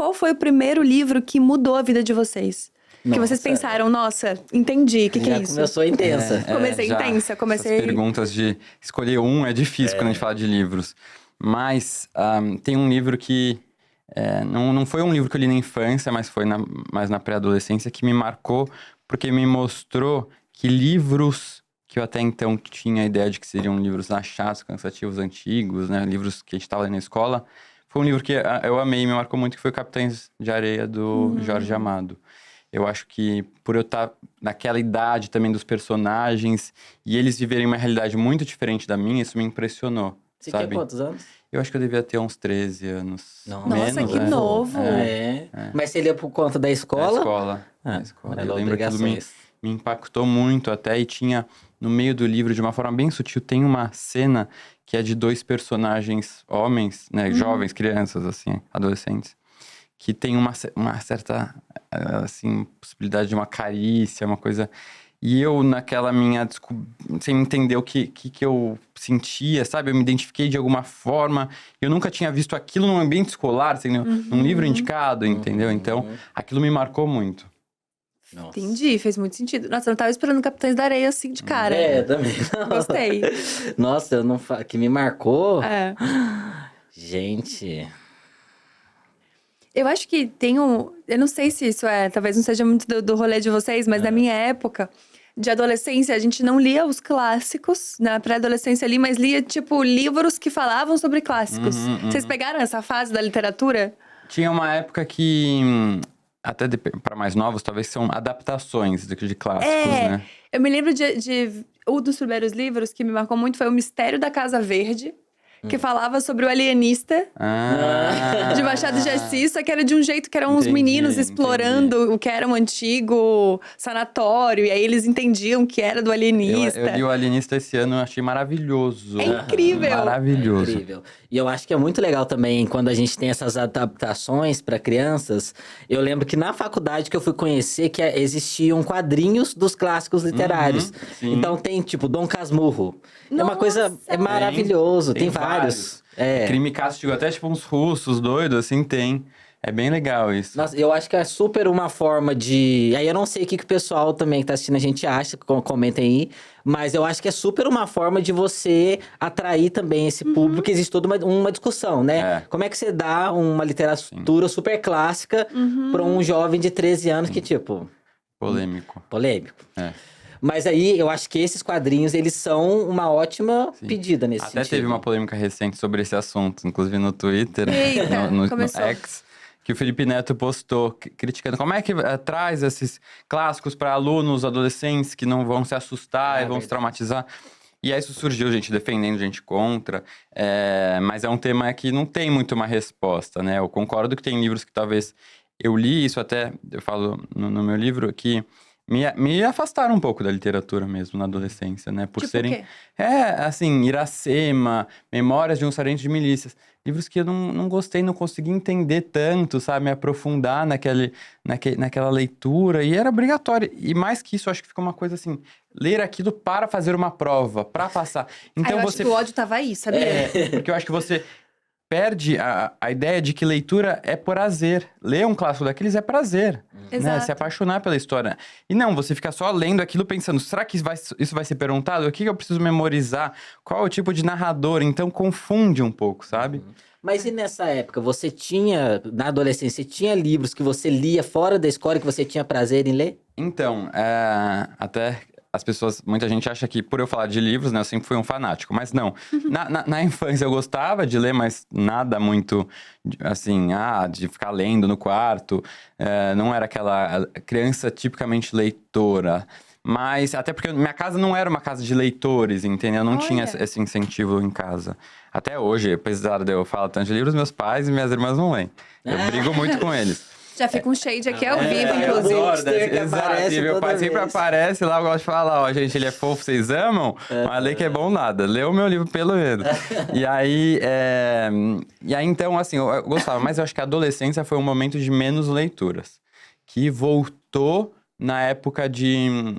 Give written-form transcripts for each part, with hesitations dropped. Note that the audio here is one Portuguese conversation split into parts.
qual foi o primeiro livro que mudou a vida de vocês? Que vocês Nossa. pensaram, nossa, entendi, o que é Já isso? começou intensa. Comecei já intensa, comecei... Essas perguntas de escolher um é difícil quando a gente fala de livros. Mas tem um livro que... não foi um livro que eu li na infância, mas foi mais na pré-adolescência, que me marcou, porque me mostrou que livros que eu até então tinha a ideia de que seriam livros chatos, cansativos, antigos, né? Livros que a gente estava lendo na escola. Foi um livro que eu amei e me marcou muito, que foi Capitães de Areia, do Jorge Amado. Eu acho que por eu estar naquela idade também dos personagens e eles viverem uma realidade muito diferente da minha, isso me impressionou, Você sabe? tinha quantos anos? Eu acho que eu devia ter uns 13 anos. Nossa, menos, que novo. Mas você lia por conta da escola? Da escola. Ah, Da escola. era Eu lembro que aquilo obrigações. me impactou muito até, e tinha no meio do livro, de uma forma bem sutil, tem uma cena que é de 2 personagens homens, né, jovens, crianças, assim, adolescentes, que tem uma certa, assim, possibilidade de uma carícia, uma coisa... E eu, naquela minha... sem entender o que eu sentia, sabe? Eu me identifiquei de alguma forma. Eu nunca tinha visto aquilo num ambiente escolar, assim, num livro indicado, entendeu? Então, aquilo me marcou muito. Nossa. Entendi, fez muito sentido. Nossa, eu não tava esperando Capitães da Areia assim de cara. Também. Gostei. Nossa, eu não que me marcou. É. Gente. Eu acho que tem um... Eu não sei se isso talvez não seja muito do rolê de vocês, mas na minha época de adolescência, a gente não lia os clássicos, na pré-adolescência ali, mas lia, tipo, livros que falavam sobre clássicos. Vocês pegaram essa fase da literatura? Tinha uma época que, até para mais novos, talvez são adaptações de clássicos, né? Eu me lembro de um dos primeiros livros que me marcou muito foi O Mistério da Casa Verde, que falava sobre o alienista de Machado de Assis, só que era de um jeito que eram uns meninos explorando o que era um antigo sanatório, e aí eles entendiam que era do alienista. Eu li o Alienista esse ano, eu achei maravilhoso. É incrível! Maravilhoso. É incrível. E eu acho que é muito legal também quando a gente tem essas adaptações para crianças. Eu lembro que na faculdade que eu fui conhecer que existiam quadrinhos dos clássicos literários. Sim. Então tem, tipo, Dom Casmurro. É uma Nossa! coisa... É maravilhoso. Tem vários. Crime e Castigo, até tipo uns russos doidos, assim, tem. É bem legal isso. Nossa, eu acho que é super uma forma de... Aí eu não sei o que o pessoal também que tá assistindo a gente acha, comentem aí. Mas eu acho que é super uma forma de você atrair também esse público. Existe toda uma discussão, né? Como é que você dá uma literatura super clássica para um jovem de 13 anos que, tipo... Polêmico. Mas aí, eu acho que esses quadrinhos, eles são uma ótima pedida nesse sentido. Até teve uma polêmica recente sobre esse assunto, inclusive no Twitter, Eita, no começou. X, que o Felipe Neto postou, criticando como é que traz esses clássicos para alunos, adolescentes, que não vão se assustar e vão se traumatizar. E aí isso surgiu, gente defendendo, gente contra, mas é um tema que não tem muito uma resposta, né? Eu concordo que tem livros que talvez... Eu li isso até, eu falo no meu livro, que... Me afastaram um pouco da literatura mesmo na adolescência, né? Por Tipo serem... o quê? Assim, Iracema, Memórias de um Sargento de Milícias. Livros que eu não gostei, não consegui entender tanto, sabe? Me aprofundar naquela leitura. E era obrigatório. E mais que isso, eu acho que ficou uma coisa assim... Ler aquilo para fazer uma prova, para passar. Então eu acho que o ódio tava aí, sabia? Porque eu acho que você... perde a ideia de que leitura é prazer. Ler um clássico daqueles é prazer. Né? Exato. Se apaixonar pela história. E não, você fica só lendo aquilo pensando, será que isso vai ser perguntado? O que eu preciso memorizar? Qual é o tipo de narrador? Então confunde um pouco, sabe? Mas e nessa época, você tinha, na adolescência, você tinha livros que você lia fora da escola e que você tinha prazer em ler? Então, até... As pessoas, muita gente acha que por eu falar de livros, né, eu sempre fui um fanático, mas não. Na infância eu gostava de ler, mas nada muito, assim, de ficar lendo no quarto. Não era aquela criança tipicamente leitora. Mas, até porque minha casa não era uma casa de leitores, entendeu? Eu não tinha esse incentivo em casa. Até hoje, apesar de eu falar tanto de livros, meus pais e minhas irmãs não leem. Eu brigo muito com eles. Já fica um shade aqui ao vivo, inclusive. Exato, e meu pai sempre aparece lá, eu gosto de falar, ó, gente, ele é fofo, vocês amam? Mas ler que é bom nada, lê o meu livro pelo menos. E aí, então, assim, eu gostava, mas eu acho que a adolescência foi um momento de menos leituras. Que voltou na época de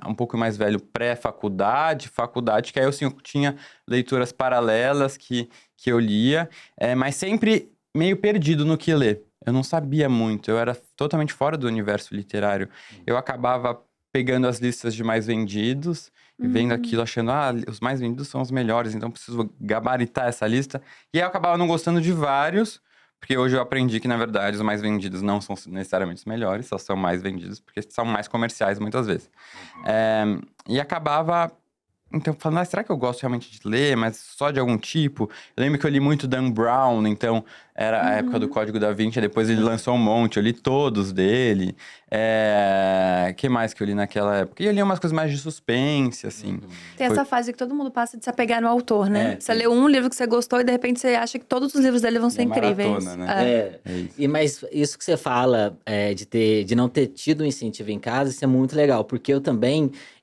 um pouco mais velho, pré-faculdade, faculdade, que aí eu tinha leituras paralelas que eu lia, mas sempre meio perdido no que ler. eu não sabia muito, eu era totalmente fora do universo literário. Eu acabava pegando as listas de mais vendidos e vendo aquilo, achando, os mais vendidos são os melhores, então preciso gabaritar essa lista. E aí eu acabava não gostando de vários, porque hoje eu aprendi que, na verdade, os mais vendidos não são necessariamente os melhores, só são mais vendidos porque são mais comerciais muitas vezes. E acabava, então, falando, será que eu gosto realmente de ler, mas só de algum tipo? Eu lembro que eu li muito Dan Brown, então era a época do Código da Vinci, depois ele lançou um monte, eu li todos dele. Que mais que eu li naquela época? E eu li umas coisas mais de suspense, assim. Tem essa fase que todo mundo passa de se apegar no autor, né? Você sim. leu um livro que você gostou e de repente você acha que todos os livros dele vão ser incríveis. Maratona, né? E mas isso que você fala de não ter tido um incentivo em casa, isso é muito legal, porque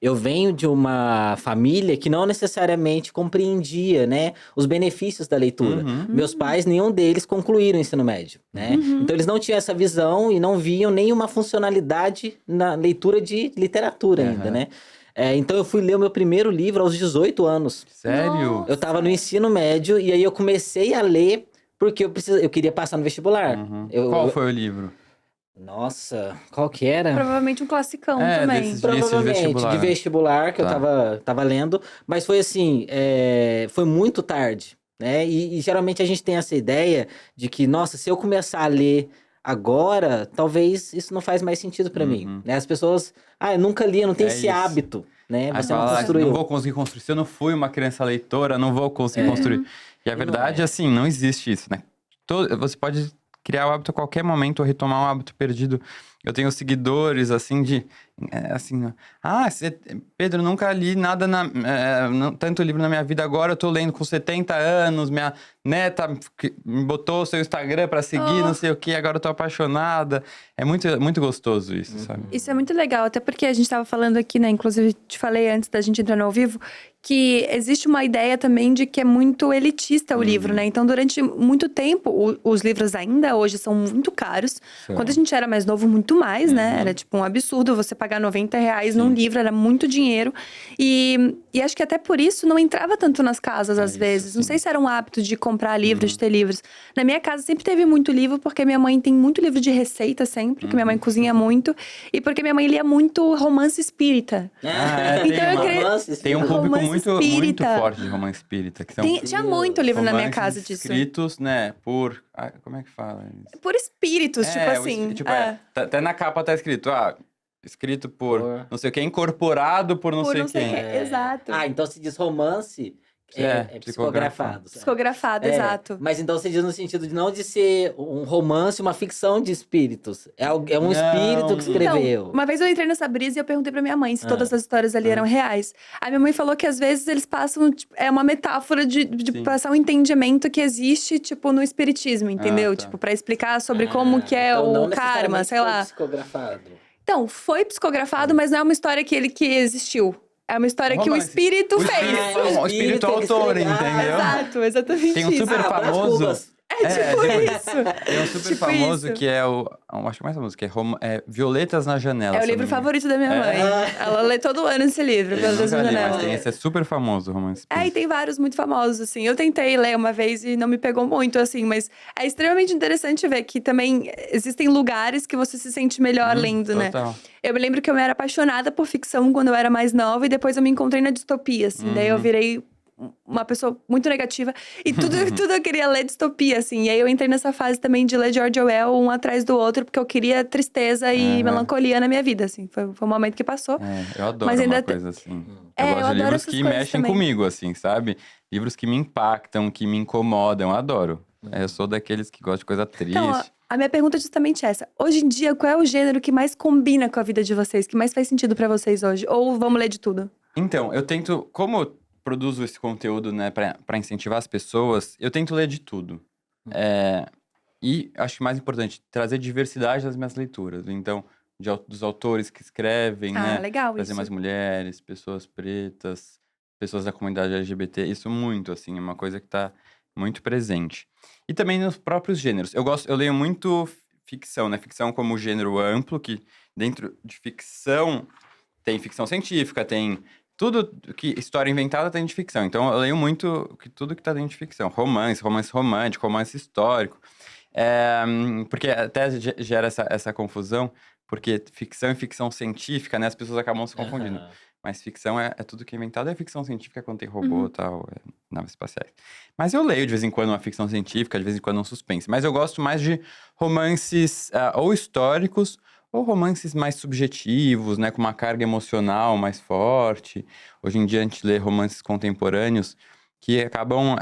eu venho de uma família que não necessariamente compreendia, né, os benefícios da leitura. Meus pais, nenhum deles concluíram o ensino médio, né? Então eles não tinham essa visão e não viam nenhuma funcionalidade na leitura de literatura ainda, né? Então eu fui ler o meu primeiro livro aos 18 anos. Sério? Eu tava no ensino médio e aí eu comecei a ler porque eu queria passar no vestibular. Qual foi o livro? Nossa, qual que era? Provavelmente um classicão também. desses Provavelmente, de vestibular que eu tava lendo. Mas foi assim, foi muito tarde, né? E geralmente a gente tem essa ideia de que, nossa, se eu começar a ler agora, talvez isso não faz mais sentido pra mim, né? As pessoas, eu nunca li, eu não tenho esse hábito, né? Aí Você não fala, construiu. não vou conseguir construir. Se eu não fui uma criança leitora, não vou conseguir construir. E a verdade, assim, não existe isso, né? Você pode criar o hábito a qualquer momento ou retomar um hábito perdido. Eu tenho seguidores, assim, Pedro, nunca li nada, tanto livro na minha vida, agora eu tô lendo com 70 anos, minha neta me botou o seu Instagram pra seguir, não sei o quê, agora eu tô apaixonada. É muito, muito gostoso isso, sabe? Isso é muito legal, até porque a gente tava falando aqui, né, inclusive te falei antes da gente entrar no ao vivo, que existe uma ideia também de que é muito elitista o livro, né? Então, durante muito tempo, os livros ainda hoje são muito caros. Quando a gente era mais novo, muito mais, né? Era tipo um absurdo você pagar R$90 num livro, era muito dinheiro. E acho que até por isso não entrava tanto nas casas, às vezes. Não sei se era um hábito de comprar livros, de ter livros. Na minha casa sempre teve muito livro, porque minha mãe tem muito livro de receita sempre, porque minha mãe cozinha muito. E porque minha mãe lia muito romance espírita. Tem um público muito forte de romance espírita. Que são tinha muito livro na minha casa disso. Escritos, né, por... como é que fala isso? Por espíritos, tipo assim. Até na capa tá escrito, escrito por não sei o que, incorporado por não sei quem. Exato. Então se diz romance... psicografado. Psicografado, exato. Mas então você diz no sentido de não de ser um romance, uma ficção de espíritos. É um espírito que escreveu. Então, uma vez eu entrei nessa brisa e eu perguntei pra minha mãe se todas as histórias ali eram reais. A minha mãe falou que às vezes eles passam, é uma metáfora de passar um entendimento que existe, tipo, no espiritismo, entendeu? Tipo, pra explicar sobre como que é então o karma, sei lá. Psicografado. Então, foi psicografado, mas não é uma história que existiu. É uma história que o espírito fez. O espírito autor, entendeu? Exato, exatamente Tem um super famoso... isso. Tem um super famoso que é acho que mais famoso, que é Violetas na Janela. É o livro favorito da minha mãe. Ela lê todo ano esse livro, Violetas na Janela. Mas esse é super famoso, o romance. E tem vários muito famosos, assim. Eu tentei ler uma vez e não me pegou muito, assim. Mas é extremamente interessante ver que também existem lugares que você se sente melhor lendo, né? Eu me lembro que eu era apaixonada por ficção quando eu era mais nova. E depois eu me encontrei na distopia, assim. Daí eu virei uma pessoa muito negativa. E tudo eu queria ler distopia, assim. E aí eu entrei nessa fase também de ler George Orwell um atrás do outro. Porque eu queria tristeza e melancolia na minha vida, assim. Foi um momento que passou. Eu adoro coisa assim. Eu gosto de livros que mexem comigo, assim, sabe? Livros que me impactam, que me incomodam. Eu adoro. Eu sou daqueles que gostam de coisa triste. Então, a minha pergunta é justamente essa. Hoje em dia, qual é o gênero que mais combina com a vida de vocês? Que mais faz sentido pra vocês hoje? Ou vamos ler de tudo? Então, eu tento... Como eu produzo esse conteúdo, né, pra incentivar as pessoas, eu tento ler de tudo. E acho que mais importante, trazer diversidade nas minhas leituras. Então, dos autores que escrevem, né? Legal trazer isso. mais mulheres, pessoas pretas, pessoas da comunidade LGBT. Isso muito, assim, é uma coisa que tá muito presente. E também nos próprios gêneros. Eu leio muito ficção, né? Ficção como gênero amplo, que dentro de ficção tem ficção científica, tem tudo que história inventada tem de ficção. Então eu leio muito tudo que tá dentro de ficção. Romance romântico, romance histórico. Porque até gera essa confusão, porque ficção e ficção científica, né? As pessoas acabam se confundindo. Mas ficção é tudo que é inventado, é ficção científica quando tem robô e tal, naves espaciais. Mas eu leio de vez em quando uma ficção científica, de vez em quando um suspense. Mas eu gosto mais de romances ou históricos, ou romances mais subjetivos, né? Com uma carga emocional mais forte. Hoje em dia a gente lê romances contemporâneos que acabam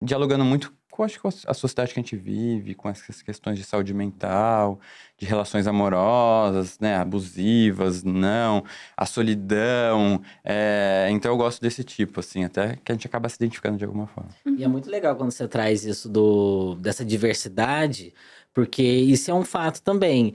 dialogando muito com a sociedade que a gente vive, com essas questões de saúde mental, de relações amorosas, né, abusivas, não, a solidão. Então eu gosto desse tipo, assim, até que a gente acaba se identificando de alguma forma. E é muito legal quando você traz isso dessa diversidade, porque isso é um fato também.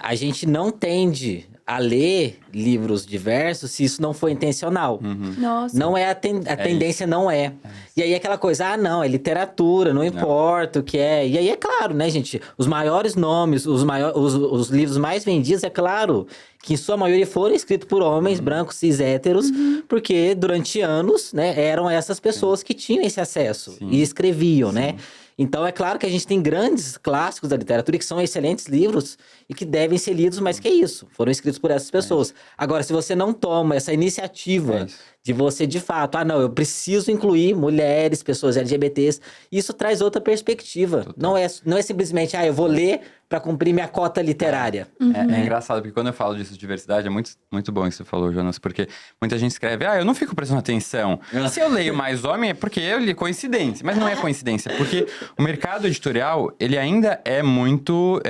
A gente não tende a ler livros diversos se isso não for intencional. Nossa. Não é a tendência não é. E aí aquela coisa, não, é literatura, não importa o que é. E aí é claro, né, gente? Os maiores nomes, os livros mais vendidos, é claro que em sua maioria foram escritos por homens brancos, cis, héteros, porque durante anos, né, eram essas pessoas que tinham esse acesso e escreviam, né? Então, é claro que a gente tem grandes clássicos da literatura que são excelentes livros e que devem ser lidos, mas que é isso, foram escritos por essas pessoas. Agora, se você não toma essa iniciativa de você, de fato, não, eu preciso incluir mulheres, pessoas LGBTs, isso traz outra perspectiva. Não é simplesmente, eu vou ler para cumprir minha cota literária. É engraçado, porque quando eu falo disso de diversidade, é muito, muito bom isso que você falou, Jonas, porque muita gente escreve, eu não fico prestando atenção. Se eu leio mais homem, é porque eu li coincidência. Mas não é coincidência, porque o mercado editorial, ele ainda é muito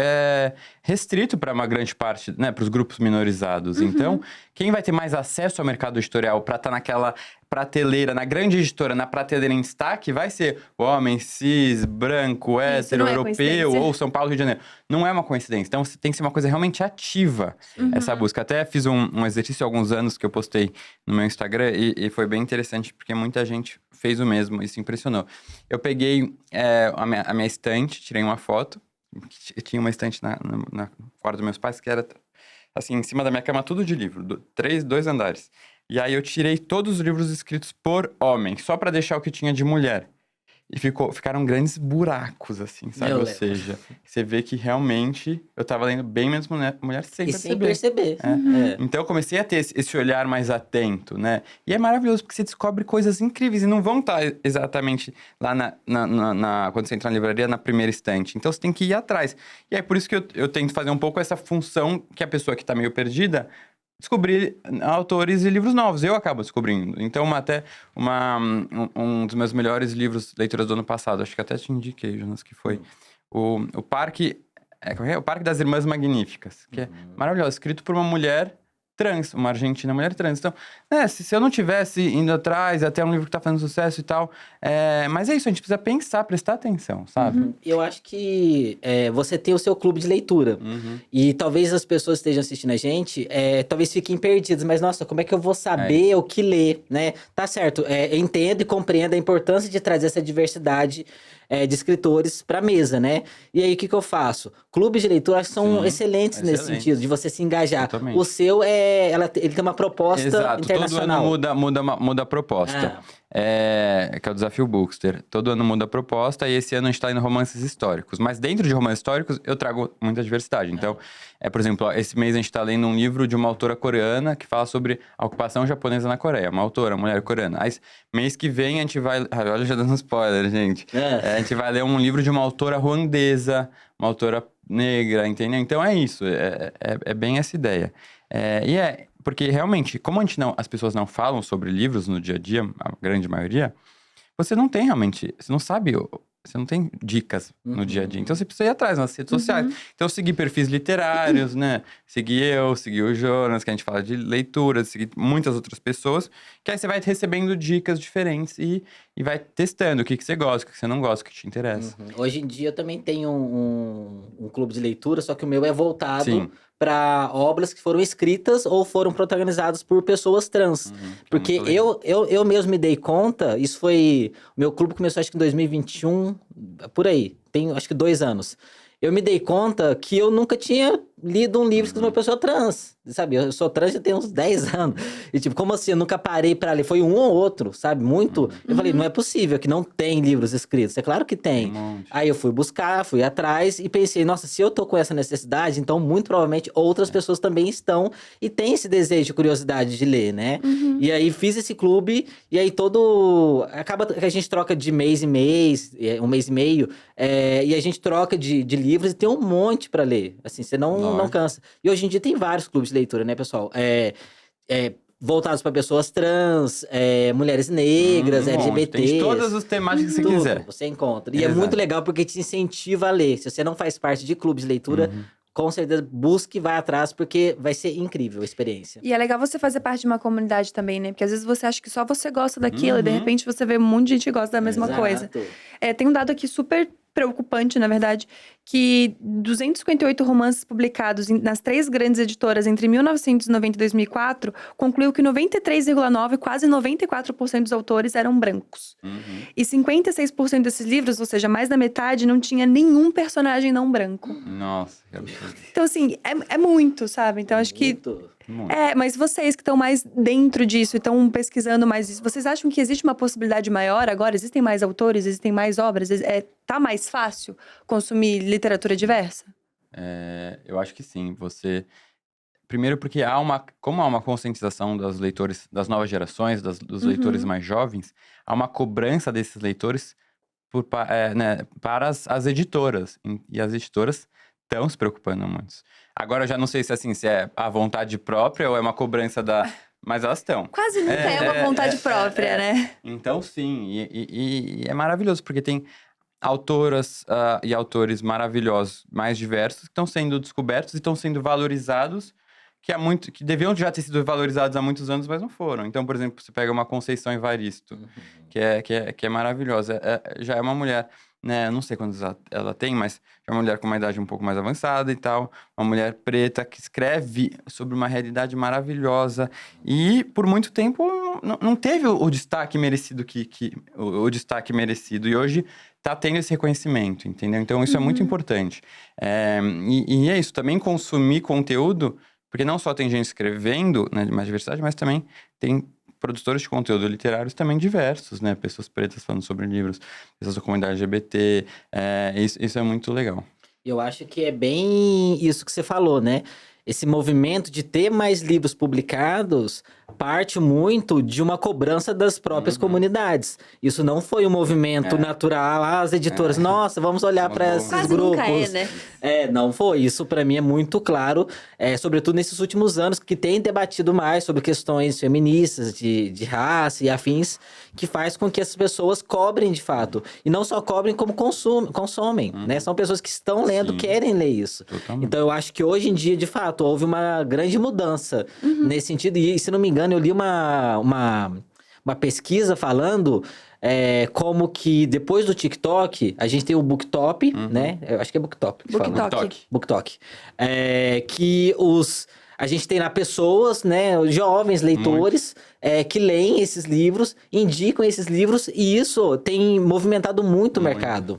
restrito para uma grande parte, né, para os grupos minorizados. Então, quem vai ter mais acesso ao mercado editorial para estar naquela prateleira, na grande editora, na prateleira em destaque, vai ser o homem cis, branco, hétero, europeu, ou São Paulo, Rio de Janeiro. Não é uma coincidência. Então, tem que ser uma coisa realmente ativa, essa busca. Até fiz um exercício há alguns anos que eu postei no meu Instagram e foi bem interessante, porque muita gente fez o mesmo, isso impressionou. Eu peguei a minha estante, tirei uma foto, tinha uma estante na quarto dos meus pais, que era assim, em cima da minha cama, tudo de livro, 2 andares. E aí eu tirei todos os livros escritos por homem, só pra deixar o que tinha de mulher. E ficaram grandes buracos, assim, sabe? Ou seja, você vê que realmente eu tava lendo bem menos mulher sem perceber. Sem perceber. Então eu comecei a ter esse olhar mais atento, né? E é maravilhoso, porque você descobre coisas incríveis. E não vão estar exatamente lá quando você entra na livraria, na primeira estante. Então você tem que ir atrás. E é por isso que eu tento fazer um pouco essa função que a pessoa que tá meio perdida descobrir autores e livros novos. Eu acabo descobrindo. Então, um dos meus melhores livros, leituras do ano passado, acho que até te indiquei, Jonas, que foi o Parque... o Parque das Irmãs Magníficas, que é maravilhoso, escrito por uma mulher trans, uma argentina mulher trans. Então, se eu não tivesse indo atrás, até um livro que tá fazendo sucesso e tal, mas é isso, a gente precisa pensar, prestar atenção, sabe? Eu acho que você tem o seu clube de leitura. E talvez as pessoas que estejam assistindo a gente, talvez fiquem perdidas. Mas, nossa, como é que eu vou saber o que ler, né? Tá certo, eu entendo e compreendo a importância de trazer essa diversidade de escritores pra mesa, né? E aí, o que eu faço? Clubes de leitura são excelentes nesse sentido, de você se engajar. Totalmente. O seu, ele tem uma proposta internacional. Todo ano muda a proposta. Que é o Desafio Bookster. Todo ano muda a proposta e esse ano a gente tá indo romances históricos. Mas dentro de romances históricos, eu trago muita diversidade. Então, por exemplo, esse mês a gente tá lendo um livro de uma autora coreana que fala sobre a ocupação japonesa na Coreia. Uma autora, mulher coreana. Aí, mês que vem a gente vai... Olha, já dando spoiler, gente. A gente vai ler um livro de uma autora ruandesa, uma autora negra, entendeu? Então é isso. É bem essa ideia. Porque realmente, como as pessoas não falam sobre livros no dia a dia, a grande maioria, você não tem realmente, você não sabe, você não tem dicas no dia a dia. Então você precisa ir atrás nas redes sociais. Então eu segui perfis literários, né? Segui o Jonas, que a gente fala de leitura, segui muitas outras pessoas, que aí você vai recebendo dicas diferentes e vai testando o que você gosta, o que você não gosta, o que te interessa. Hoje em dia eu também tenho um clube de leitura, só que o meu é voltado para obras que foram escritas ou foram protagonizadas por pessoas trans. Porque eu mesmo me dei conta, o meu clube começou acho que em 2021, por aí, tem acho que 2 anos. Eu me dei conta que eu nunca tinha lido um livro escrito por uma pessoa trans, sabe? Eu sou trans já tem uns 10 anos. E tipo, como assim? Eu nunca parei pra ler. Foi um ou outro, sabe? Muito. Eu falei, não é possível que não tem livros escritos. É claro que tem. Um monte. Aí eu fui buscar, fui atrás e pensei, nossa, se eu tô com essa necessidade, então muito provavelmente outras pessoas também estão e têm esse desejo, curiosidade de ler, né? E aí fiz esse clube e aí acaba que a gente troca de mês em mês, um mês e meio, e a gente troca de livros e tem um monte pra ler. Assim, você não cansa. E hoje em dia tem vários clubes de leitura, né, pessoal? Voltados para pessoas trans, mulheres negras, LGBTs. Tem todas as temáticas que você quiser. Você encontra. E é muito legal porque te incentiva a ler. Se você não faz parte de clubes de leitura, com certeza busque e vai atrás, porque vai ser incrível a experiência. E é legal você fazer parte de uma comunidade também, né? Porque às vezes você acha que só você gosta daquilo e de repente você vê um monte de gente que gosta da mesma coisa. Tem um dado aqui super preocupante, na verdade, que 258 romances publicados nas 3 grandes editoras entre 1990 e 2004 concluiu que 93,9%, quase 94% dos autores eram brancos. E 56% desses livros, ou seja, mais da metade, não tinha nenhum personagem não branco. Nossa, que absurdo. Então, assim, é muito, sabe? Então, acho que… mas vocês que estão mais dentro disso e estão pesquisando mais isso, vocês acham que existe uma possibilidade maior agora? Existem mais autores, existem mais obras? Tá mais fácil consumir literatura diversa? Eu acho que sim. Primeiro porque como há uma conscientização dos leitores, das novas gerações, dos leitores mais jovens, há uma cobrança desses leitores para as editoras. E as editoras estão se preocupando muito. Agora, eu já não sei se é a vontade própria ou é uma cobrança mas elas estão. Quase nunca é uma vontade própria, né? Então, sim. E é maravilhoso, porque tem autoras e autores maravilhosos, mais diversos, que estão sendo descobertos e estão sendo valorizados, que deviam já ter sido valorizados há muitos anos, mas não foram. Então, por exemplo, você pega uma Conceição Evaristo, que é maravilhosa. Já é uma mulher, né? Eu não sei quantos ela tem, mas é uma mulher com uma idade um pouco mais avançada e tal. Uma mulher preta que escreve sobre uma realidade maravilhosa. E, por muito tempo, não teve o destaque merecido o destaque merecido. E hoje tá tendo esse reconhecimento, entendeu? Então, isso é muito importante. E é isso, também consumir conteúdo, porque não só tem gente escrevendo, né, de mais diversidade, mas também tem produtores de conteúdo literários também diversos, né? Pessoas pretas falando sobre livros, pessoas da comunidade LGBT. Isso é muito legal. Eu acho que é bem isso que você falou, né? Esse movimento de ter mais livros publicados parte muito de uma cobrança das próprias comunidades. Isso não foi um movimento natural. As editoras, nossa, vamos olhar para esses Quase grupos. nunca né? Não foi. Isso para mim é muito claro, sobretudo nesses últimos anos, que tem debatido mais sobre questões feministas, de raça e afins, que faz com que essas pessoas cobrem de fato. E não só cobrem, como consomem, né? São pessoas que estão lendo, querem ler isso. Totalmente. Então eu acho que hoje em dia, de fato, houve uma grande mudança nesse sentido. E, se não me engano, eu li uma pesquisa falando como que depois do TikTok, a gente tem o BookTok, né? Eu acho que é BookTok que fala. BookTok. Que a gente tem lá pessoas, né, jovens leitores, que leem esses livros, indicam esses livros, e isso tem movimentado muito o mercado.